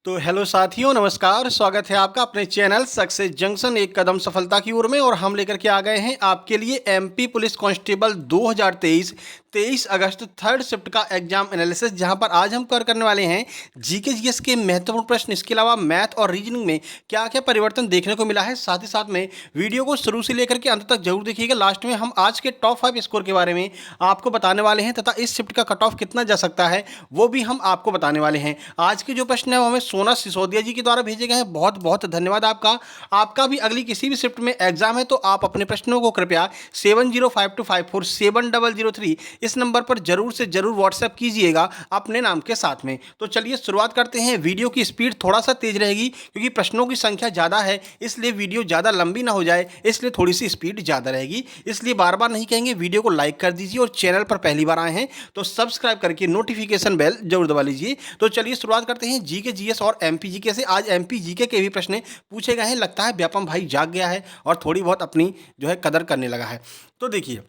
तो हेलो साथियों, नमस्कार। स्वागत है आपका अपने चैनल सक्सेस जंक्शन एक कदम सफलता की ओर में। और हम लेकर के आ गए हैं आपके लिए एमपी पुलिस कांस्टेबल 2023 23 अगस्त थर्ड शिफ्ट का एग्जाम एनालिसिस, जहां पर आज हम करने वाले हैं जीके जीएस के महत्वपूर्ण प्रश्न। इसके अलावा मैथ और रीजनिंग में क्या क्या परिवर्तन देखने को मिला है। साथ ही साथ में वीडियो को शुरू से लेकर के अंत तक जरूर देखिएगा। लास्ट में हम आज के टॉप 5 स्कोर के बारे में आपको बताने वाले हैं तथा इस शिफ्ट का कट ऑफ कितना जा सकता है वो भी हम आपको बताने वाले हैं। आज के जो प्रश्न है वो हमें सोना सिसोदिया जी के द्वारा भेजे गए हैं। बहुत बहुत धन्यवाद आपका। आपका भी अगली किसी भी शिफ्ट में एग्जाम है तो आप अपने प्रश्नों को कृपया 7052547003 इस नंबर पर जरूर से जरूर व्हाट्सएप कीजिएगा अपने नाम के साथ में। तो चलिए शुरुआत करते हैं। वीडियो की स्पीड थोड़ा सा तेज रहेगी क्योंकि प्रश्नों की संख्या ज़्यादा है, इसलिए वीडियो ज़्यादा लंबी ना हो जाए, इसलिए थोड़ी सी स्पीड ज़्यादा रहेगी। इसलिए बार बार नहीं कहेंगे, वीडियो को लाइक कर दीजिए और चैनल पर पहली बार आए हैं तो सब्सक्राइब करके नोटिफिकेशन बेल जरूर दबा लीजिए। तो चलिए शुरुआत करते हैं जीके जीएस और एमपी जीके से। आज एमपी जीके के भी प्रश्न पूछे गए हैं। लगता है व्यापम भाई जाग गया है और थोड़ी बहुत अपनी जो है कदर करने लगा है। तो देखिए,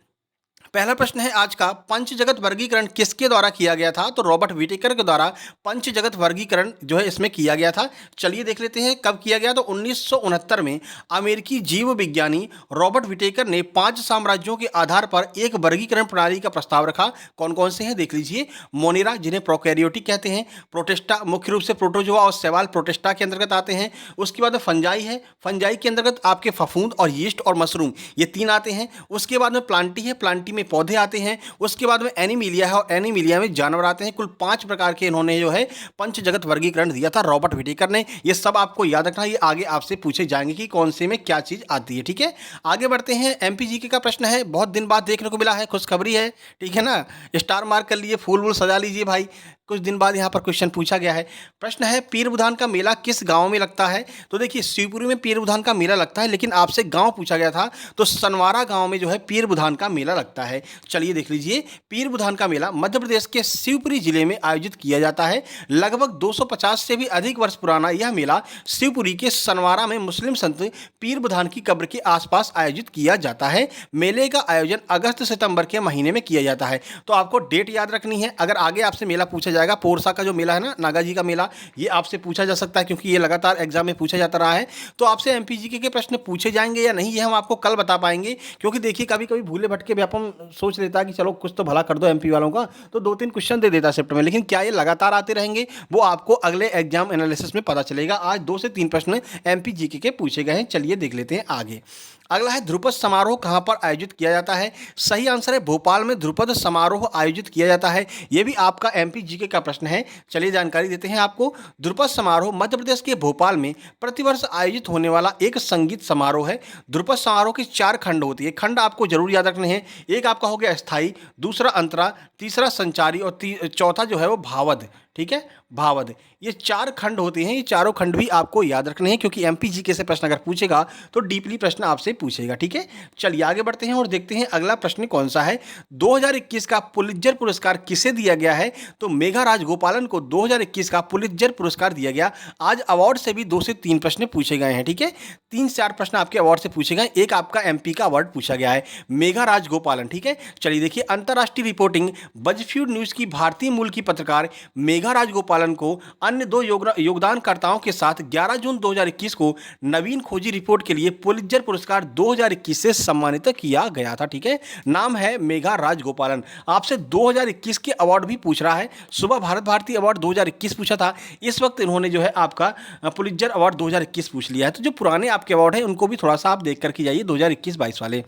पहला प्रश्न है आज का, पंचजगत वर्गीकरण किसके द्वारा किया गया था। तो रॉबर्ट विटेकर के द्वारा पंचजगत वर्गीकरण जो है इसमें किया गया था। चलिए देख लेते हैं कब किया गया। तो 1969 में अमेरिकी जीव विज्ञानी रॉबर्ट विटेकर ने 5 साम्राज्यों के आधार पर एक वर्गीकरण प्रणाली का प्रस्ताव रखा। कौन कौन से हैं देख लीजिए। मोनेरा, जिन्हें प्रोकैरियोटिक कहते हैं। प्रोटिस्टा, मुख्य रूप से प्रोटोजोआ और सवाल प्रोटिस्टा के अंतर्गत आते हैं। उसके बाद फंजाई है, फंजाई के अंतर्गत आपके फफूंद और यीस्ट और मशरूम ये 3 आते हैं। उसके बाद में प्लांटी है, प्लांटी में पौधे आते हैं। उसके बाद में एनिमिलिया है और एनिमिलिया में जानवर आते हैं। कुल 5 प्रकार के इन्होंने जो है पंचजगत वर्गीकरण दिया था रॉबर्ट विटेकर ने। ये सब आपको याद रखना, ये आगे आपसे पूछे जाएंगे कि कौन से में क्या चीज आती है। ठीक है, आगे बढ़ते हैं। एमपीजीके का प्रश्न है, बहुत दिन बाद देखने को मिला है, खुशखबरी है। ठीक है ना, स्टार मार्क कर लीजिए, फूल वूल सजा लीजिए भाई, कुछ दिन बाद यहाँ पर क्वेश्चन पूछा गया है। प्रश्न है, पीर बुधान का मेला किस गांव में लगता है। तो देखिए, शिवपुरी में पीर बुधान का मेला लगता है, लेकिन आपसे गांव पूछा गया था तो सनवारा गांव में जो है पीर बुधान का मेला लगता है। चलिए देख लीजिए, पीर बुधान का मेला मध्य प्रदेश के शिवपुरी जिले में आयोजित किया जाता है। लगभग 250 से भी अधिक वर्ष पुराना यह मेला शिवपुरी के सनवारा में मुस्लिम संत पीर बुधान की कब्र के आसपास आयोजित किया जाता है। मेले का आयोजन अगस्त सितंबर के महीने में किया जाता है। तो आपको डेट याद रखनी है। अगर आगे आपसे मेला पूछा जाएगा, पोरसा का जो मेला है ना, नागा जी का मेला, ये आपसे पूछा जा सकता है क्योंकि ये लगातार एग्जाम में पूछा जाता रहा है। तो आपसे एमपीजीके के प्रश्न पूछे जाएंगे या नहीं, ये हम आपको कल बता पाएंगे। क्योंकि देखिए, कभी कभी भूले भटके व्यापम सोच लेता है कि चलो कुछ तो भला कर दो एमपी वालों का, तो 2-3 क्वेश्चन दे देता शिफ्ट में। लेकिन क्या ये लगातार आते रहेंगे वो आपको अगले एग्जाम एनालिसिस में पता चलेगा। आज 2 से 3 प्रश्न एमपीजीके के पूछे गए हैं। चलिए देख लेते हैं आगे। अगला है, ध्रुपद समारोह कहां पर आयोजित किया जाता है। सही आंसर है भोपाल में ध्रुपद समारोह आयोजित किया जाता है। यह भी आपका एमपीजीके का प्रश्न है। चलिए जानकारी देते हैं आपको। ध्रुपद समारोह मध्य प्रदेश के भोपाल में प्रतिवर्ष आयोजित होने वाला एक संगीत समारोह है। ध्रुपद समारोह की 4 खंड होती है। खंड आपको जरूर याद रखने हैं। एक आपका हो गया स्थायी, दूसरा अंतरा, तीसरा संचारी और चौथा जो है वो भावद। ठीक है, भावद। ये 4 खंड होते हैं। ये चारों खंड भी आपको याद रखने हैं क्योंकि एमपीजीके से प्रश्न अगर पूछेगा तो डीपली प्रश्न आपसे पूछेगा। ठीक है, चलिए आगे बढ़ते हैं और देखते हैं अगला प्रश्न कौन सा है। 2021 का पुलित्जर पुरस्कार किसे दिया गया है। तो मेघा राजगोपालन को 2021 का पुलित्जर पुरस्कार दिया गया। आज अवार्ड से भी 2 से 3 प्रश्न पूछे गए हैं। ठीक है, 3-4 प्रश्न आपके अवार्ड से पूछे गए, एक आपका एमपी का अवार्ड पूछा गया है, मेघा राजगोपालन। ठीक है, चलिए देखिए, अंतर्राष्ट्रीय रिपोर्टिंग बजफ्यूड न्यूज की भारतीय मूल की पत्रकार मेघा राजगोपालन को अन्य 2 योगदानकर्ताओं के साथ 11 जून 2021 को नवीन खोजी रिपोर्ट के लिए पुलित्जर पुरस्कार 2021 से सम्मानित किया गया था। ठीक है, नाम है मेघा राजगोपालन। आपसे 2021 के अवार्ड भी पूछ रहा है। सुबह भारत भारती अवार्ड 2021 पूछा था, इस वक्त इन्होंने जो है आपका पुलित्जर अवार्ड 2021 पूछ लिया है। तो जो पुराने आपके अवार्ड हैं उनको भी थोड़ा सा आप देख करके जाइए, 2021-22 वाले।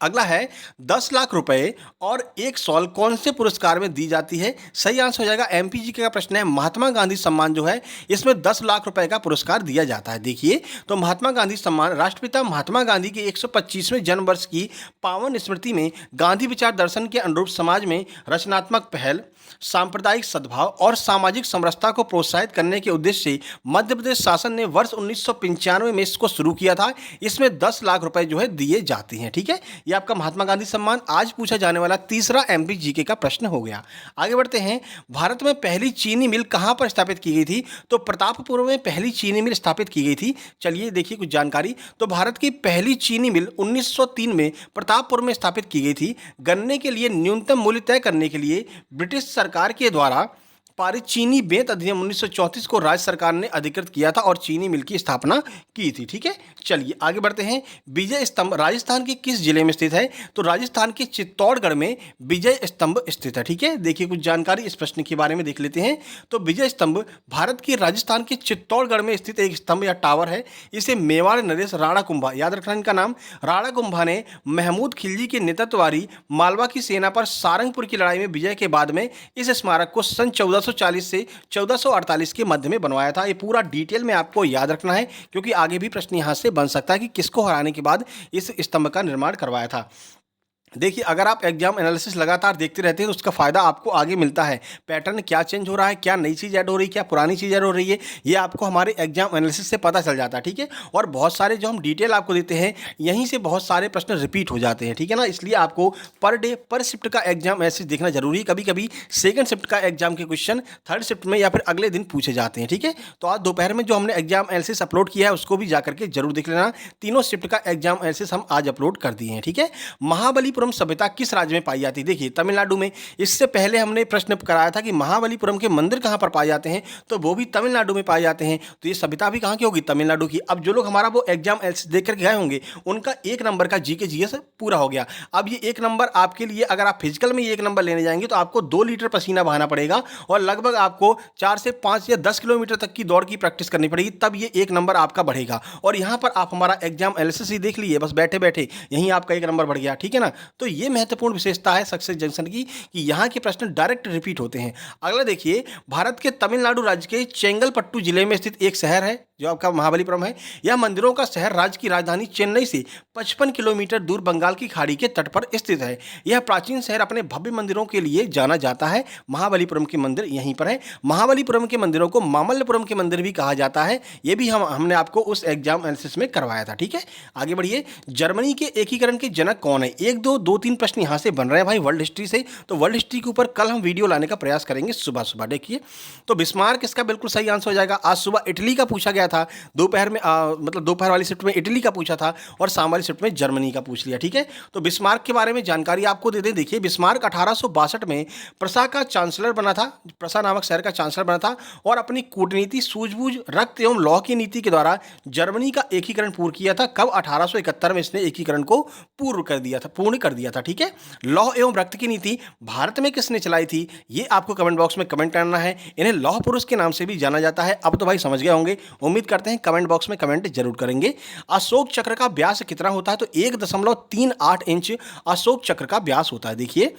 अगला है, 10 लाख रुपए और एक सॉल कौन से पुरस्कार में दी जाती है। सही आंसर हो जाएगा, एमपीजीके का प्रश्न है, महात्मा गांधी सम्मान जो है इसमें 10 लाख रुपए का पुरस्कार दिया जाता है। देखिए, तो महात्मा गांधी सम्मान राष्ट्रपिता महात्मा गांधी के 125वें जन्म वर्ष की पावन स्मृति में गांधी विचार दर्शन के अनुरूप समाज में रचनात्मक पहल, सांप्रदायिक सद्भाव और सामाजिक समरसता को प्रोत्साहित करने के उद्देश्य से मध्य प्रदेश शासन ने वर्ष 1995 में इसको शुरू किया था। इसमें 10 लाख रुपए जो है दिए जाते हैं। ठीक है, ये आपका महात्मा गांधी सम्मान आज पूछा जाने वाला तीसरा एमपीजीके का प्रश्न हो गया। आगे बढ़ते हैं। भारत में पहली चीनी मिल कहां पर स्थापित की गई थी। तो प्रतापपुर में पहली चीनी मिल स्थापित की गई थी। चलिए देखिए कुछ जानकारी। तो भारत की पहली चीनी मिल 1903 में प्रतापपुर में स्थापित की गई थी। गन्ने के लिए न्यूनतम मूल्य तय करने के लिए ब्रिटिश सरकार के द्वारा पारित चीनी बेंत अधिनियम 1934 को राज्य सरकार ने अधिकृत किया था और चीनी मिल की स्थापना की थी। ठीक है, चलिए आगे बढ़ते हैं। विजय स्तंभ राजस्थान के किस जिले में स्थित है? तो राजस्थान के चित्तौड़गढ़ में विजय स्तंभ स्थित है। ठीक है, देखिए कुछ जानकारी इस प्रश्न के बारे में देख लेते हैं। तो विजय स्तंभ भारत के राजस्थान के चित्तौड़गढ़ में स्थित एक स्तंभ या टावर है। इसे मेवाड़ नरेश राणा कुंभा, याद रखना इनका नाम, राणा कुंभा ने महमूद खिलजी के नेतृत्व वाली मालवा की सेना पर सारंगपुर की लड़ाई में विजय के बाद में इस स्मारक को सन 1440 से 1448 के मध्य में बनवाया था। ये पूरा डिटेल में आपको याद रखना है, क्योंकि आगे भी प्रश्न यहां से बन सकता है कि किसको हराने के बाद इस स्तंभ का निर्माण करवाया था। देखिए, अगर आप एग्जाम एनालिसिस लगातार देखते रहते हैं तो उसका फायदा आपको आगे मिलता है। पैटर्न क्या चेंज हो रहा है, क्या नई चीज़ ऐड हो रही है, क्या पुरानी चीज़ ऐड हो रही है, ये आपको हमारे एग्जाम एनालिसिस से पता चल जाता है। ठीक है, और बहुत सारे जो हम डिटेल आपको देते हैं यहीं से बहुत सारे प्रश्न रिपीट हो जाते हैं। ठीक है ना, इसलिए आपको पर डे पर शिफ्ट का एग्जाम एनालिसिस देखना जरूरी है। कभी कभी सेकंड शिफ्ट का एग्जाम के क्वेश्चन थर्ड शिफ्ट में या फिर अगले दिन पूछे जाते हैं। ठीक है, तो आज दोपहर में जो हमने एग्जाम एनालिसिस अपलोड किया है उसको भी जाकर के जरूर देख लेना। तीनों शिफ्ट का एग्जाम एनालिसिस हम आज अपलोड कर दिए हैं। ठीक है, महाबलीपुरम सभ्यता किस राज्य में पाई जाती है? देखिए तमिलनाडु में। इससे पहले हमने प्रश्न कराया था कि महाबलीपुरम के मंदिर कहां पर पाए जाते हैं, तो वो भी तमिलनाडु में पाए जाते हैं। तो ये सभ्यता भी कहां की होगी? तमिलनाडु की। अब जो लोग हमारा वो एग्जाम एनालिसिस देख करके गए होंगे उनका 1 नंबर का जीके जीएस पूरा हो गया। अब ये 1 नंबर आपके लिए, अगर आप फिजिकल में 1 नंबर लेने जाएंगे तो आपको 2 लीटर पसीना बहाना पड़ेगा और लगभग आपको 4 से 5 या 10 किलोमीटर तक की दौड़ की प्रैक्टिस करनी पड़ेगी, तब ये 1 नंबर आपका बढ़ेगा। और यहां पर आप हमारा एग्जाम एनालिसिस ही देख लीजिए, बस बैठे बैठे यहीं आपका 1 नंबर बढ़ गया। ठीक है ना, तो ये महत्वपूर्ण विशेषता है सक्सेस जंक्शन की कि यहां के प्रश्न डायरेक्ट रिपीट होते हैं। अगला देखिए, भारत के तमिलनाडु राज्य के चेंगलपट्टू जिले में स्थित एक शहर है जो आपका महाबलीपुरम है। यह मंदिरों का शहर राज्य की राजधानी चेन्नई से 55 किलोमीटर दूर बंगाल की खाड़ी के तट पर स्थित है। यह प्राचीन शहर अपने भव्य मंदिरों के लिए जाना जाता है। महाबलीपुरम के मंदिर यहीं पर है। महाबलीपुरम के मंदिरों को मामल्लपुरम के मंदिर भी कहा जाता है। यह भी हमने आपको उस एग्जाम एनालिसिस में करवाया था। ठीक है, आगे बढ़िए। जर्मनी के एकीकरण के जनक कौन है? 1 2 2 3 प्रश्न यहां से बन रहे हैं भाई वर्ल्ड हिस्ट्री से। तो वर्ल्ड हिस्ट्री के ऊपर कल हम वीडियो लाने का प्रयास करेंगे सुबह सुबह। देखिए, तो बिस्मार्क इसका बिल्कुल सही आंसर हो जाएगा। आज सुबह इटली का पूछा गया था, दोपहर में मतलब दोपहर वाली शिफ्ट में इटली का पूछा था और शाम वाली शिफ्ट में जर्मनी का पूछ लिया। ठीक है, तो बिस्मार्क के बारे में जानकारी आपको दे दें। देखिए, बिस्मार्क 1862 में प्रसा का चांसलर बना था, प्रसा नामक शहर का चांसलर बना था और अपनी कूटनीति, सूझबूझ, रक्त एवं लौह की नीति के द्वारा जर्मनी का एकीकरण पूर्ण किया था। कब? 1871 में इसने एकीकरण को पूर्ण कर दिया था। ठीक है, लौह एवं रक्त की नीति भारत में किसने चलाई थी, ये आपको कमेंट बॉक्स में कमेंट करना है। इन्हें लौह पुरुष के नाम से भी जाना जाता है। अब तो भाई समझ गए होंगे, उम्मीद करते हैं कमेंट बॉक्स में कमेंट जरूर करेंगे। अशोक चक्र का व्यास कितना होता है? तो 1.38 इंच अशोक चक्र का व्यास होता है। देखिए,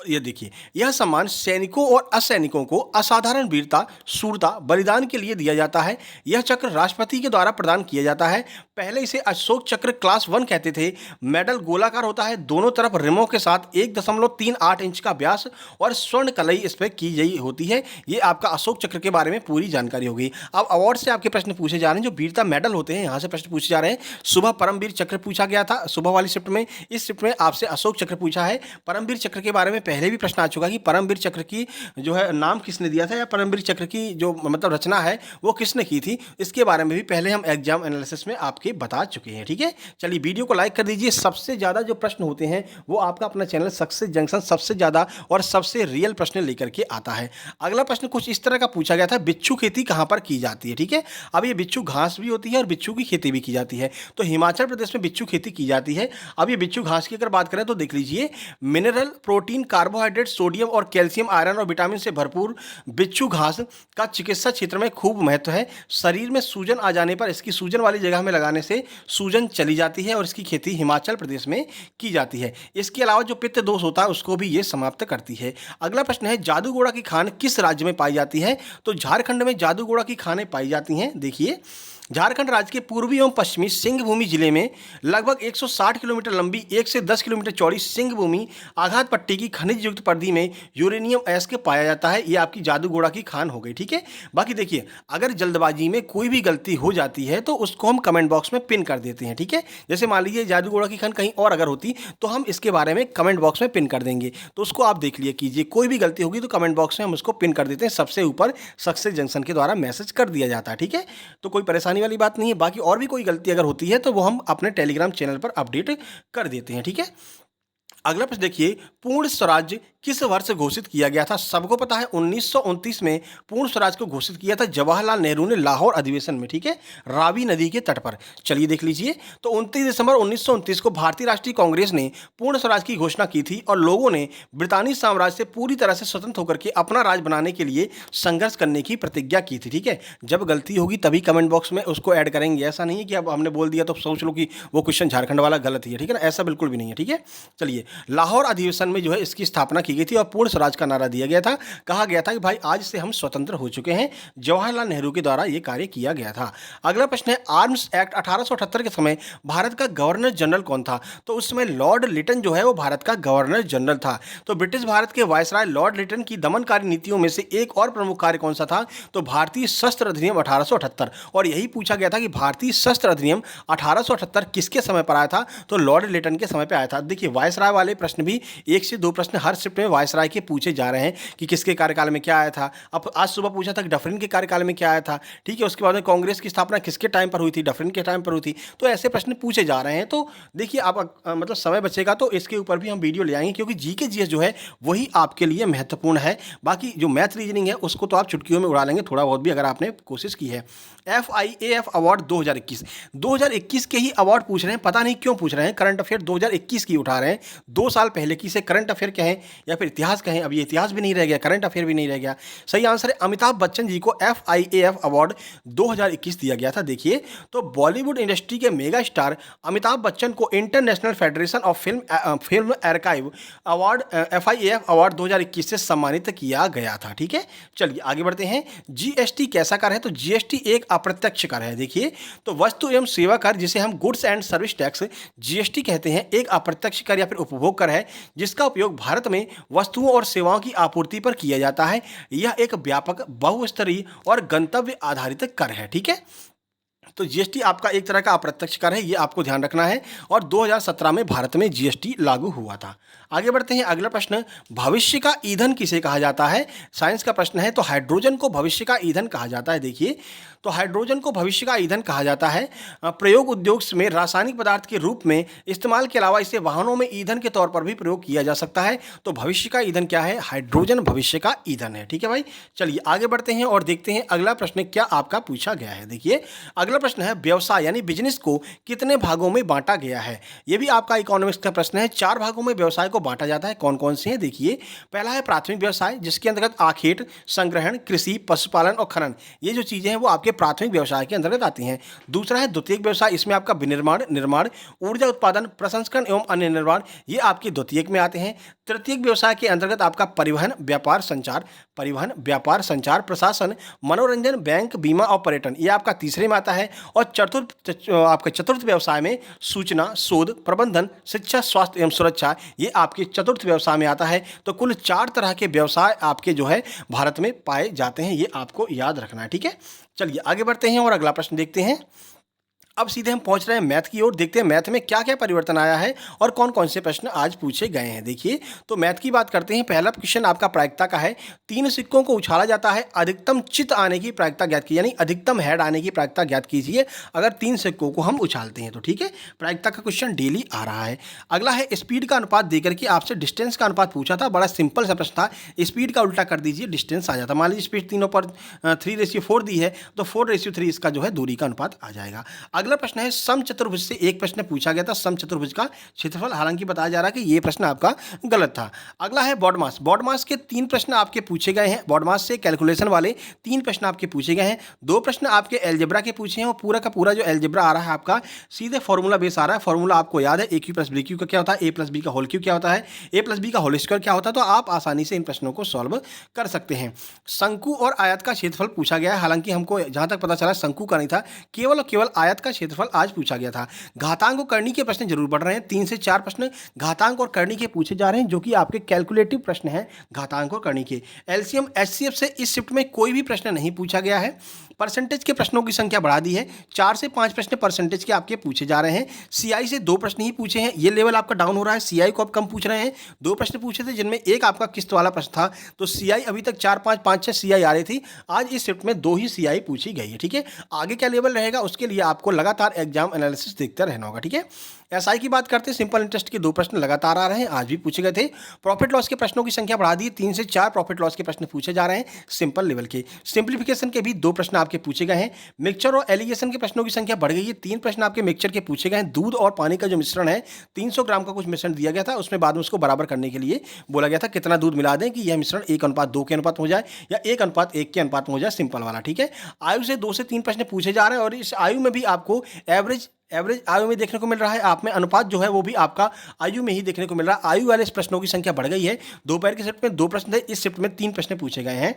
ये देखिए, यह सम्मान सैनिकों और असैनिकों को असाधारण वीरता, शूरता, बलिदान के लिए दिया जाता है। यह चक्र राष्ट्रपति के द्वारा प्रदान किया जाता है। पहले इसे अशोक चक्र क्लास 1 कहते थे। मेडल गोलाकार होता है, दोनों तरफ रिमों के साथ 1.38 इंच का व्यास और स्वर्ण कलई इस पर की गई होती है। ये आपका अशोक चक्र के बारे में पूरी जानकारी हो गई। अब अवार्ड से आपके प्रश्न पूछे जा रहे हैं, जो वीरता मेडल होते हैं यहाँ से प्रश्न पूछे जा रहे हैं। सुबह परमवीर चक्र पूछा गया था सुबह वाली शिफ्ट में, इस शिफ्ट में आपसे अशोक चक्र पूछा है। परमवीर चक्र के बारे में पहले भी प्रश्न आ चुका कि परमवीर चक्र की जो है नाम किसने दिया था या परमवीर चक्र की जो मतलब रचना है वो किसने की थी, इसके बारे में भी पहले हम एग्जाम एनालिसिस में आपके बता चुके हैं। ठीक है, चलिए वीडियो को लाइक कर दीजिए। सबसे ज्यादा जो प्रश्न होते हैं वो आपका अपना चैनल सक्सेस जंक्शन सबसे ज्यादा और सबसे रियल प्रश्न लेकर के आता है। अगला प्रश्न कुछ इस तरह का पूछा गया था, बिच्छू खेती कहां पर की जाती है? ठीक है, अब ये बिच्छू घास भी होती है और बिच्छू की खेती भी की जाती है। तो हिमाचल प्रदेश में बिच्छू खेती की जाती है। अब ये बिच्छू घास की अगर बात करें तो देख लीजिए, मिनरल, प्रोटीन, कार्बोहाइड्रेट, सोडियम और कैल्शियम, आयरन और विटामिन से भरपूर बिच्छू घास का चिकित्सा क्षेत्र में खूब महत्व है। शरीर में सूजन आ जाने पर इसकी सूजन वाली जगह में लगाने से सूजन चली जाती है और इसकी खेती हिमाचल प्रदेश में की जाती है। इसके अलावा जो पित्त दोष होता है उसको भी ये समाप्त करती है। अगला प्रश्न है, जादूगोड़ा की खान किस राज्य में पाई जाती है? तो झारखंड में जादूगोड़ा की खानें पाई जाती हैं। देखिए, झारखंड राज्य के पूर्वी एवं पश्चिमी सिंहभूमि जिले में लगभग 160 किलोमीटर लंबी 1 से 10 किलोमीटर चौड़ी सिंहभूमि आघात पट्टी की खनिज युक्त पर्दी में यूरेनियम अयस्क पाया जाता है। ये आपकी जादूगोड़ा की खान हो गई। ठीक है, बाकी देखिए, अगर जल्दबाजी में कोई भी गलती हो जाती है तो उसको हम कमेंट बॉक्स में पिन कर देते हैं। ठीक है, जैसे मान लीजिए जादूगोड़ा की खान कहीं और अगर होती तो हम इसके बारे में कमेंट बॉक्स में पिन कर देंगे, तो उसको आप देख लिया कीजिए। कोई भी गलती होगी तो कमेंट बॉक्स में हम उसको पिन कर देते हैं, सबसे ऊपर सक्सेस जंक्शन के द्वारा मैसेज कर दिया जाता है। ठीक है, तो कोई परेशानी वाली बात नहीं है। बाकी और भी कोई गलती अगर होती है तो वो हम अपने टेलीग्राम चैनल पर अपडेट कर देते हैं। ठीक है, अगला प्रश्न देखिए, पूर्ण स्वराज्य किस वर्ष घोषित किया गया था? सबको पता है 1929 में पूर्ण स्वराज को घोषित किया था जवाहरलाल नेहरू ने लाहौर अधिवेशन में, ठीक है, रावी नदी के तट पर। चलिए देख लीजिए, तो 29 दिसंबर 1929 को भारतीय राष्ट्रीय कांग्रेस ने पूर्ण स्वराज की घोषणा की थी और लोगों ने ब्रितानी साम्राज्य से पूरी तरह से स्वतंत्र होकर के अपना राज बनाने के लिए संघर्ष करने की प्रतिज्ञा की थी, ठीक है। जब गलती होगी तभी कमेंट बॉक्स में उसको ऐड करेंगे, ऐसा नहीं है कि अब हमने बोल दिया तो सोच लो कि वो क्वेश्चन झारखंड वाला गलत ही है, ठीक है ना, ऐसा बिल्कुल भी नहीं है, ठीक है। चलिए, लाहौर अधिवेशन में जो है इसकी स्थापना की गई थी और पूर्ण स्वराज का नारा दिया गया था। कहा गया था कि भाई आज से हम स्वतंत्र हो चुके हैं। जवाहरलाल नेहरू के द्वारा यह कार्य किया गया था। अगला प्रश्न है, आर्म्स एक्ट 1878 के समय भारत का गवर्नर जनरल कौन था? तो उस समय लॉर्ड लिटन जो है वो भारत का गवर्नर जनरल था। तो ब्रिटिश भारत के वायसराय लॉर्ड लिटन की दमनकारी नीतियों में से एक और प्रमुख कार्य कौन सा था? तो भारतीय शस्त्र अधिनियम 1878। और यही पूछा गया था कि भारतीय शस्त्र अधिनियम 1878 किसके समय पर आया था? तो लॉर्ड लिटन के समय पर आया था। देखिए, वायसराय वाले प्रश्न भी 1 से 2 प्रश्न हर शिफ्ट में वायसराय के पूछे जा रहे हैं कि किसके कार्यकाल में क्या आया था। अब आज सुबह पूछा था कि डफरिन के कार्यकाल में क्या आया था, ठीक है। उसके बाद में कांग्रेस की स्थापना किसके टाइम पर हुई थी? डफरिन के टाइम पर हुई थी। तो ऐसे प्रश्न पूछे जा रहे हैं। तो देखिए, आप मतलब समय बचेगा तो इसके ऊपर भी हम वीडियो ले आएंगे, क्योंकि जीके जीएस जो है वही आपके लिए महत्वपूर्ण है। बाकी जो मैथ रीजनिंग है उसको तो आप चुटकियों में उड़ा लेंगे थोड़ा बहुत भी, अगर आपने कोशिश की है। FIAF अवार्ड 2021 के ही अवार्ड पूछ रहे हैं, पता नहीं क्यों पूछ रहे हैं। करंट अफेयर 2021 की उठा रहे हैं, 2 साल पहले की से करंट अफेयर कहें या फिर इतिहास कहें, अब ये इतिहास भी नहीं रह गया, करंट अफेयर भी नहीं रह गया। सही आंसर है, अमिताभ बच्चन जी को FIAF अवार्ड 2021 दिया गया था। देखिए, तो बॉलीवुड इंडस्ट्री के मेगा स्टार अमिताभ बच्चन को international federation of film archive award FIAF award 2021 से सम्मानित किया गया था, ठीक है। चलिए आगे बढ़ते हैं। GST कैसा कर है? तो GST एक अप्रत्यक्ष कर है। देखिए, तो वस्तु एवं सेवा कर, जिसे हम goods and service tax GST कहते हैं, एक अप्रत्यक्ष कर या फिर उपभोग कर है जिसका उपयोग भारत में वस्तुओं और सेवाओं की आपूर्ति पर किया जाता है। यह एक व्यापक, बहुस्तरीय और गंतव्य आधारित कर है, ठीक है। तो जीएसटी आपका एक तरह का अप्रत्यक्ष कर है, ये आपको ध्यान रखना है। और 2017 में भारत में जीएसटी लागू हुआ था। आगे बढ़ते हैं, अगला प्रश्न, भविष्य का ईंधन किसे कहा जाता है? साइंस का प्रश्न है। तो हाइड्रोजन को भविष्य का ईंधन कहा जाता है। देखिए, तो हाइड्रोजन को भविष्य का ईंधन कहा जाता है। प्रयोग उद्योग में रासायनिक पदार्थ के रूप में इस्तेमाल के अलावा इसे वाहनों में ईंधन के तौर पर भी प्रयोग किया जा सकता है। तो भविष्य का ईंधन क्या है? हाइड्रोजन भविष्य का ईंधन है, ठीक है भाई। चलिए आगे बढ़ते हैं और देखते हैं अगला प्रश्न क्या आपका पूछा गया है। देखिए, अगला प्रश्न है, व्यवसाय यानी बिजनेस को कितने भागों में बांटा गया है? ये भी आपका इकोनॉमिक्स का प्रश्न है। 4 भागों में व्यवसाय को बांटा जाता है। कौन कौन से हैं? देखिए, पहला है प्राथमिक व्यवसाय, जिसके अंतर्गत आखेट, संग्रहण, कृषि, पशुपालन और खनन, ये जो चीजें हैं वो आपके प्राथमिक व्यवसाय के अंतर्गत आती हैं। दूसरा है द्वितीयक व्यवसाय, इसमें आपका विनिर्माण, निर्माण, ऊर्जा उत्पादन, प्रसंस्करण एवं अन्य निर्माण, ये आपके द्वितीयक में आते हैं। तृतीयक व्यवसाय के अंतर्गत आपका परिवहन, व्यापार, संचार, प्रशासन, मनोरंजन, बैंक, बीमा और पर्यटन, ये आपका तीसरे में आता है। और चतुर्थ व्यवसाय में सूचना, शोध, प्रबंधन, शिक्षा, स्वास्थ्य एवं सुरक्षा, ये आपके चतुर्थ व्यवसाय में आता है। तो कुल 4 तरह के व्यवसाय आपके जो है भारत में पाए जाते हैं, ये आपको याद रखना है, ठीक है। चलिए आगे बढ़ते हैं और अगला प्रश्न देखते हैं। अब सीधे हम पहुंच रहे हैं मैथ की ओर। देखते हैं मैथ में क्या क्या परिवर्तन आया है और कौन कौन से प्रश्न आज पूछे गए हैं। देखिए, तो मैथ की बात करते हैं। पहला क्वेश्चन आपका प्रायिकता का है। 3 सिक्कों को उछाला जाता है, अधिकतम चित आने की प्रायिकता ज्ञात कीजिए, यानी अधिकतम हेड आने की प्रायिकता ज्ञात कीजिए अगर 3 सिक्कों को हम उछालते हैं तो, ठीक है। प्रायिकता का क्वेश्चन डेली आ रहा है। अगला है स्पीड का अनुपात देकर के आपसे डिस्टेंस का अनुपात पूछा था। बड़ा सिंपल सा प्रश्न था, स्पीड का उल्टा कर दीजिए, डिस्टेंस आ जाता। मान लीजिए स्पीड तीनों पर 3:4 दी है तो 4:3 इसका जो है दूरी का अनुपात आ जाएगा। अगला प्रश्न है, समचतुर्भुज से एक प्रश्न पूछा गया था, समचतुर्भुज का क्षेत्रफल। हालांकि बताया जा रहा है कि ये प्रश्न आपका गलत था। अगला है बॉडमास। बॉडमास के 3 प्रश्न आपके पूछे गए हैं। बॉडमास से कैलकुलेशन वाले 3 प्रश्न आपके पूछे गए हैं। 2 प्रश्न आपके एलजेब्रा के पूछे हैं और पूरा का पूरा जो एलजेब्रा आ रहा है आपका सीधे फॉर्मूला बेस आ रहा है। फॉर्मूला आपको याद है, ए क्यू प्लस बी क्यू का क्या होता है, ए प्लस बी का होल क्यू क्या होता है, ए प्लस बी का होल स्क्वायर क्या होता है। तो आप आसानी से इन प्रश्नों को सॉल्व कर सकते हैं। शंकु और आयत का क्षेत्रफल पूछा गया है। हालांकि हमको जहां तक पता चला शंकु का नहीं था, केवल और केवल आयत का क्षेत्रफल आज पूछा गया था। घातांक और करनी के प्रश्न जरूर बढ़ रहे हैं। 3 से 4 प्रश्न घातांक और करनी के पूछे जा रहे हैं, जो कि आपके कैलकुलेटिव प्रश्न हैं घातांक और करनी के। एलसीएम एचसीएफ से इस शिफ्ट में कोई भी प्रश्न नहीं पूछा गया है। परसेंटेज के प्रश्नों की संख्या बढ़ा दी है। 4 से 5 प्रश्न परसेंटेज के आपके पूछे जा रहे हैं। सीआई से 2 प्रश्न ही पूछे हैं। ये लेवल आपका डाउन हो रहा है, सीआई को आप कम पूछ रहे हैं। 2 प्रश्न पूछे थे जिनमें एक आपका किस्त वाला प्रश्न था। तो सीआई अभी तक 4 5 5 6 सीआई आ रही थी, आज इस शिफ्ट में 2 ही सीआई पूछी गई है, ठीक है। आगे क्या लेवल रहेगा उसके लिए आपको लगातार एग्जाम एनालिसिस देखते रहना होगा, ठीक है। एसआई की बात करते हैं, सिंपल इंटरेस्ट के 2 प्रश्न लगातार आ रहे हैं, आज भी पूछे गए थे। प्रॉफिट लॉस के प्रश्नों की संख्या बढ़ा दी, 3 से 4 प्रॉफिट लॉस के प्रश्न पूछे जा रहे हैं सिंपल लेवल के। सिंप्लीफिकेशन के भी 2 प्रश्न आपके पूछे गए हैं। मिक्सचर और एलिगेशन के प्रश्नों की संख्या बढ़ गई है, 3 प्रश्न आपके मिक्सचर के पूछे गए हैं। दूध और पानी का जो मिश्रण है, 300 ग्राम का कुछ मिश्रण दिया गया था, उसमें बाद में उसको बराबर करने के लिए बोला गया था कितना दूध मिला दें कि यह मिश्रण 1:2 के अनुपात में हो जाए या 1:1 के अनुपात में हो जाए, सिंपल वाला। ठीक है, आयु से 2 से 3 प्रश्न पूछे जा रहे हैं और इस आयु में भी आपको एवरेज आयु में देखने को मिल रहा है। आप में अनुपात जो है वो भी आपका आयु में ही देखने को मिल रहा है। आयु वाले प्रश्नों की संख्या बढ़ गई है। दोपहर की शिफ्ट में 2 प्रश्न थे, इस शिफ्ट में 3 प्रश्न पूछे गए हैं।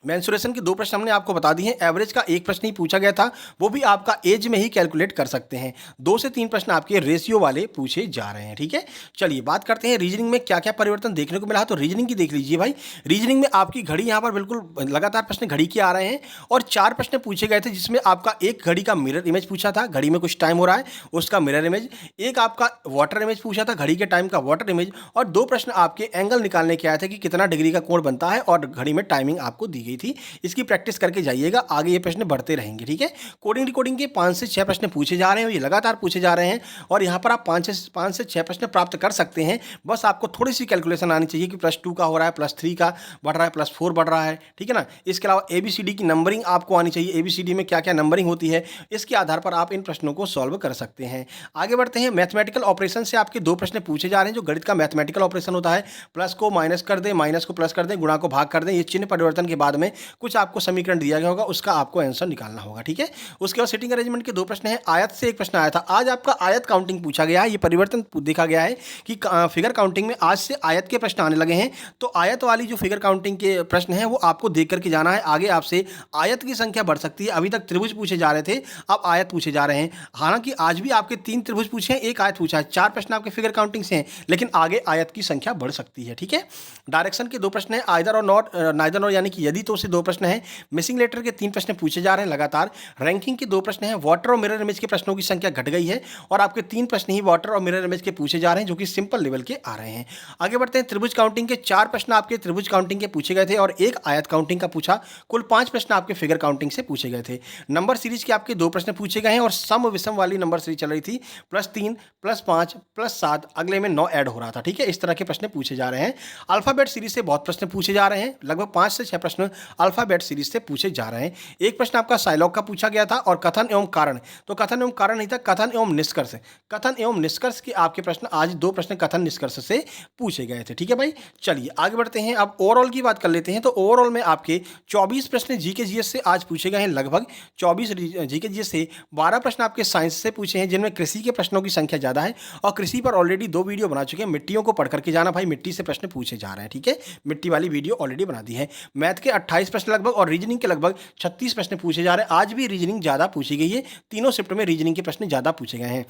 मेंसुरेशन के 2 प्रश्न हमने आपको बता दिए हैं। एवरेज का 1 प्रश्न ही पूछा गया था, वो भी आपका एज में ही कैलकुलेट कर सकते हैं। 2 से 3 प्रश्न आपके रेशियो वाले पूछे जा रहे हैं। ठीक है, चलिए बात करते हैं रीजनिंग में क्या क्या परिवर्तन देखने को मिला। तो रीजनिंग की देख लीजिए भाई। रीजनिंग में आपकी घड़ी यहाँ पर बिल्कुल लगातार प्रश्न घड़ी के आ रहे हैं और 4 प्रश्न पूछे गए थे, जिसमें आपका एक घड़ी का मिरर इमेज पूछा था, घड़ी में कुछ टाइम हो रहा है उसका मिरर इमेज। एक आपका वाटर इमेज पूछा था, घड़ी के टाइम का वाटर इमेज। और 2 प्रश्न आपके एंगल निकालने के आए थे कि कितना डिग्री का कोण बनता है और घड़ी में टाइमिंग आपको दी गई थी। इसकी प्रैक्टिस करके जाइएगा, आगे ये प्रश्न बढ़ते रहेंगे। ठीक है, कोडिंग रिकॉर्डिंग के 5 से 6 प्रश्न पूछे जा रहे हैं, ये लगातार पूछे जा रहे हैं और यहाँ पर आप 5 से 6 प्रश्न प्राप्त कर सकते हैं। बस आपको थोड़ी सी कैलकुलेशन आनी चाहिए कि +2 का हो रहा है, +3 का बढ़ रहा है, +4 बढ़ रहा है। ठीक है ना, इसके अलावा ABCD की नंबरिंग आपको आनी चाहिए, ABCD में क्या क्या नंबरिंग होती है, इसके आधार पर आप इन प्रश्नों को सॉल्व कर सकते हैं। आगे बढ़ते हैं, मैथमेटिकल ऑपरेशन से आपके 2 प्रश्न पूछे जा रहे हैं। जो गणित का मैथमेटिकल ऑपरेशन होता है, प्लस को माइनस कर दें, माइनस को प्लस कर दें, गुणा को भाग कर दें, ये चिन्ह परिवर्तन के बाद में कुछ आपको समीकरण दिया गया होगा, उसका आपको आंसर निकालना होगा। ठीक है, उसके बाद सिटिंग अरेंजमेंट के 2 प्रश्न हैं। आयत से 1 प्रश्न आया था, आज आपका आयत काउंटिंग पूछा गया है। ये परिवर्तन देखा गया है कि फिगर काउंटिंग में आज से आयत के प्रश्न आने लगे हैं। तो आयत वाली जो फिगर काउंटिंग के प्रश्न हैं वो आपको देख करके जाना है। आगे आपसे आयत की संख्या बढ़ सकती है। अभी तक त्रिभुज पूछे जा रहे थे, अब आयत पूछे जा रहे हैं। हालांकि आज भी आपके 3 त्रिभुज पूछे हैं, 1 आयत पूछा है। 4 प्रश्न आपके फिगर काउंटिंग से हैं, लेकिन आगे आयत की संख्या बढ़ सकती है। ठीक है, डायरेक्शन के 2 प्रश्न हैं, आइदर और नॉट, नाइदर और यानी कि यदि तो से 2 प्रश्न हैं। मिसिंग लेटर के 3 प्रश्न पूछे जा रहे हैं लगातार। रैंकिंग के 2 प्रश्न हैं। वाटर और मिरर इमेज के प्रश्नों की संख्या घट गई है और आपके 3 प्रश्न ही वाटर और मिरर इमेज के पूछे जा रहे हैं, जो कि सिंपल लेवल के आ रहे हैं। आगे बढ़ते हैं, त्रिभुज काउंटिंग के 4 प्रश्न आपके त्रिभुज काउंटिंग के पूछे गए थे और 1 आयत काउंटिंग का पूछा। कुल 5 प्रश्न आपके फिगर काउंटिंग से पूछे गए थे। नंबर सीरीज के आपके 2 प्रश्न पूछे गए हैं और सम विषम वाली नंबर सीरीज चल रही थी, +3, +5, +7, अगले में 9 ऐड हो रहा था। ठीक है, इस तरह के प्रश्न पूछे जा रहे हैं। अल्फाबेट सीरीज से बहुत प्रश्न पूछे जा रहे हैं, लगभग 5 से 6 प्रश्न अल्फाबेट सीरीज से पूछे जा रहे हैं। एक प्रश्न आपका साइलॉग का पूछा गया था और कथन एवं कारण, तो कथन एवं कारण नहीं था, कथन एवं निष्कर्ष। कथन एवं निष्कर्ष के आपके प्रश्न आज 2 प्रश्न कथन निष्कर्ष से पूछे गए थे। ठीक है भाई, चलिए आगे बढ़ते हैं। अब ओवरऑल की बात कर लेते हैं। तो ओवरऑल में आपके 24 प्रश्न जीके जीएस से आज पूछे गए हैं, लगभग 24 जीके जीएस से 12 प्रश्न आपके साइंस से पूछे हैं, जिनमें कृषि के प्रश्नों की संख्या ज़्यादा है और कृषि पर ऑलरेडी 2 वीडियो बना चुके हैं। मिट्टियों को पढ़ करके जाना भाई, मिट्टी से प्रश्न पूछे जा रहे हैं। ठीक है, मिट्टी वाली वीडियो ऑलरेडी बना दी है। मैथ के 28 प्रश्न लगभग और रीजनिंग के लगभग 36 प्रश्न पूछे जा रहे हैं। आज भी रीजनिंग ज़्यादा पूछी गई है, तीनों शिफ्ट में रीजनिंग के प्रश्न ज़्यादा पूछे गए हैं।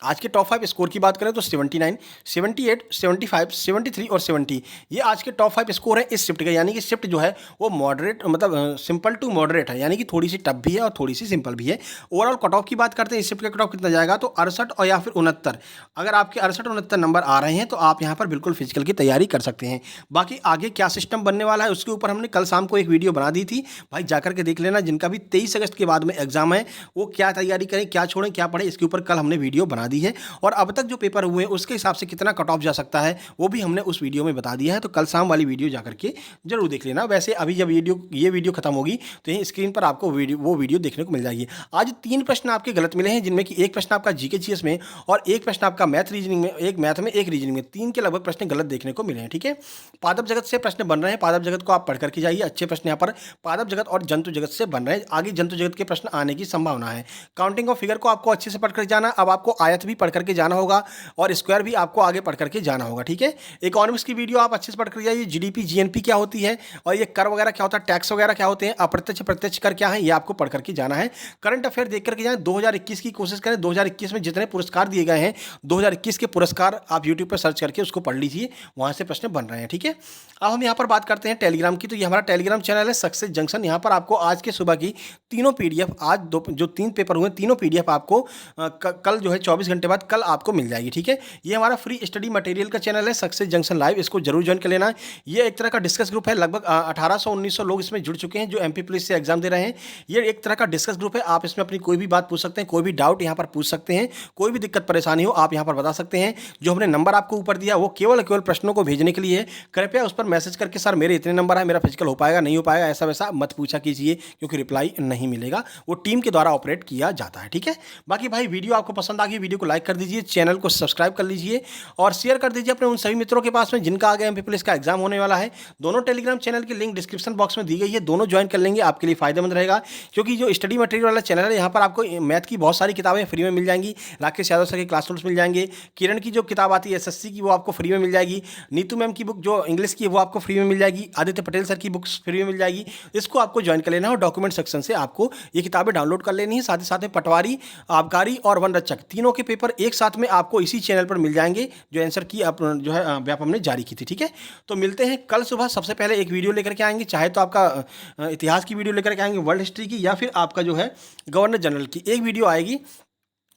आज के टॉप 5 स्कोर की बात करें तो 79, 78, 75, 73 और 70 ये आज के टॉप 5 स्कोर हैं इस शिफ्ट के। यानी कि शिफ्ट जो है वो मॉडरेट, मतलब सिंपल टू मॉडरेट है, यानी कि थोड़ी सी टफ भी है और थोड़ी सी सिंपल भी है। ओवरऑल कट ऑफ की बात करते हैं, इस शिफ्ट का कट ऑफ कितना जाएगा तो 68 और या फिर 69। अगर आपके 68-69 नंबर आ रहे हैं तो आप यहाँ पर बिल्कुल फिजिकल की तैयारी कर सकते हैं। बाकी आगे क्या सिस्टम बनने वाला है उसके ऊपर हमने कल शाम को एक वीडियो बना दी थी, भाई जाकर के देख लेना। जिनका भी 23 अगस्त के बाद में एग्जाम है वो क्या तैयारी करें, क्या छोड़ें, क्या पढ़ें, इसके ऊपर कल हमने वीडियो बना दी है। और अब तक जो पेपर हुए हैं उसके हिसाब से कितना कट ऑफ जा सकता है वो भी हमने उस वीडियो में बता दिया है। तो कल शाम वाली वीडियो जाकर के जरूर देख लेना। वैसे अभी जब ये वीडियो खत्म होगी तो यही स्क्रीन पर आपको वो वीडियो देखने को मिल जाएगी। आज 3 प्रश्न आपके गलत मिले हैं, जिनमें कि 1 प्रश्न आपका जीके जीएस में और 1 प्रश्न आपका मैथ रीजनिंग में, 1 मैथ में 1 रीजनिंग में, 3 के लगभग प्रश्न गलत देखने को मिले हैं। ठीक है, पादप जगत से प्रश्न बन रहे हैं, पादप जगत को आप पढ़ करके जाइए। अच्छे प्रश्न यहाँ पर पादप जगत और जंतु जगत से बन रहे हैं, आगे जंतु जगत के प्रश्न आने की संभावना है। काउंटिंग ऑफ फिगर को आपको अच्छे से पढ़ कर जाना। अब आपको आयत भी पढ़ करके जाना होगा और स्क्वायर भी आपको आगे पढ़ करके जाना होगा। ठीक है, इकोनॉमिक्स की वीडियो आप अच्छे से पढ़ कर जाइए। जीडीपी जीएनपी क्या होती है और ये कर वगैरह क्या होता है, टैक्स वगैरह क्या होते हैं, अप्रत्यक्ष प्रत्यक्ष कर क्या है, ये आपको पढ़ करके जाना है। करंट अफेयर देख करके जाएं। 2021 की कोशिश करें, 2021 में जितने पुरस्कार दिए गए हैं 2021 के पुरस्कार आप यूट्यूब पर सर्च करके उसको पढ़ लीजिए, वहां से प्रश्न बन रहे हैं। ठीक है, अब हम यहाँ पर बात करते हैं टेलीग्राम की। तो ये हमारा टेलीग्राम चैनल है सक्सेस जंक्शन। यहाँ पर आपको आज के सुबह की तीनों पीडीएफ, आज जो 3 पेपर हुए तीनों पीडीएफ आपको कल जो है 24 24 घंटे बाद कल आपको मिल जाएगी। ठीक है, ये हमारा फ्री स्टडी मटेरियल का चैनल है सक्सेस जंक्शन लाइव, इसको जरूर ज्वाइन कर लेना। ये एक तरह का डिस्कस ग्रुप है, लगभग 1800-1900 लोग इसमें जुड़ चुके हैं जो एमपी पुलिस से एग्जाम दे रहे हैं। ये एक तरह का डिस्कस ग्रुप है, आप इसमें अपनी कोई भी बात पूछ सकते हैं, कोई भी डाउट यहाँ पर पूछ सकते हैं, कोई भी दिक्कत परेशानी हो आप यहाँ पर बता सकते हैं। जो हमने नंबर आपको ऊपर दिया वो केवल प्रश्नों को भेजने के लिए है। कृपया उस पर मैसेज करके सर मेरे इतने नंबर है, मेरा फिजिकल हो पाएगा नहीं हो पाएगा ऐसा वैसा मत पूछा कीजिए, क्योंकि रिप्लाई नहीं मिलेगा, वो टीम के द्वारा ऑपरेट किया जाता है। ठीक है, बाकी भाई वीडियो आपको पसंद आ गई, वीडियो को लाइक कर दीजिए, चैनल को सब्सक्राइब कर लीजिए और शेयर कर दीजिए अपने उन सभी मित्रों के पास में जिनका आगे एमपी पुलिस का एग्जाम होने वाला है। दोनों टेलीग्राम चैनल की लिंक डिस्क्रिप्शन बॉक्स में दी गई है, दोनों ज्वाइन कर लेंगे, आपके लिए फायदेमंद रहेगा। क्योंकि जो स्टडी मटेरियल वाला चैनल है यहाँ पर आपको मैथ की बहुत सारी किताबें फ्री में मिल जाएंगी, राकेश यादव सर के क्लास नोट्स मिल जाएंगे, किरण की जो किताब आती है एसएससी की वो आपको फ्री में मिल जाएगी, नीतू मैम की बुक जो इंग्लिश की है वो आपको फ्री में मिल जाएगी, आदित्य पटेल सर की बुक्स फ्री में मिल जाएगी। इसको आपको ज्वाइन कर लेना है और डॉक्यूमेंट सेक्शन से आपको ये किताबें डाउनलोड कर लेनी है। साथ ही साथ में पटवारी, आबकारी और वन रक्षक तीनों के पेपर एक साथ में आपको इसी चैनल पर मिल जाएंगे जो आंसर की जो है व्यापम ने जारी की थी। ठीक है, तो मिलते हैं कल सुबह। सबसे पहले एक वीडियो लेकर के आएंगे, चाहे तो आपका इतिहास की वीडियो लेकर के आएंगे, वर्ल्ड हिस्ट्री की, या फिर आपका जो है गवर्नर जनरल की एक वीडियो आएगी।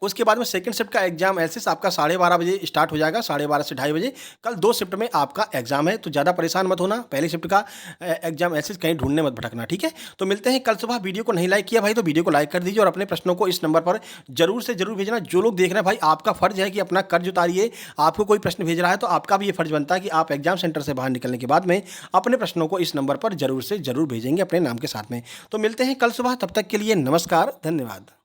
उसके बाद में सेकंड शिफ्ट का एग्जाम एलसीएस आपका 12:30 बजे स्टार्ट हो जाएगा, 12:30 से 2:30 बजे। कल 2 शिफ्ट में आपका एग्जाम है, तो ज़्यादा परेशान मत होना, पहली शिफ्ट का एग्जाम एलसीएस कहीं ढूंढने मत भटकना। ठीक है, तो मिलते हैं कल सुबह। वीडियो को नहीं लाइक किया भाई तो वीडियो को लाइक कर दीजिए और अपने प्रश्नों को इस नंबर पर जरूर से जरूर भेजना। जो लोग देख रहे हैं भाई आपका फर्ज है कि अपना कर्ज उतारिए, आपको कोई प्रश्न भेज रहा है तो आपका भी ये फर्ज बनता है कि आप एग्जाम सेंटर से बाहर निकलने के बाद में अपने प्रश्नों को इस नंबर पर जरूर से जरूर भेजेंगे अपने नाम के साथ में। तो मिलते हैं कल सुबह, तब तक के लिए नमस्कार, धन्यवाद।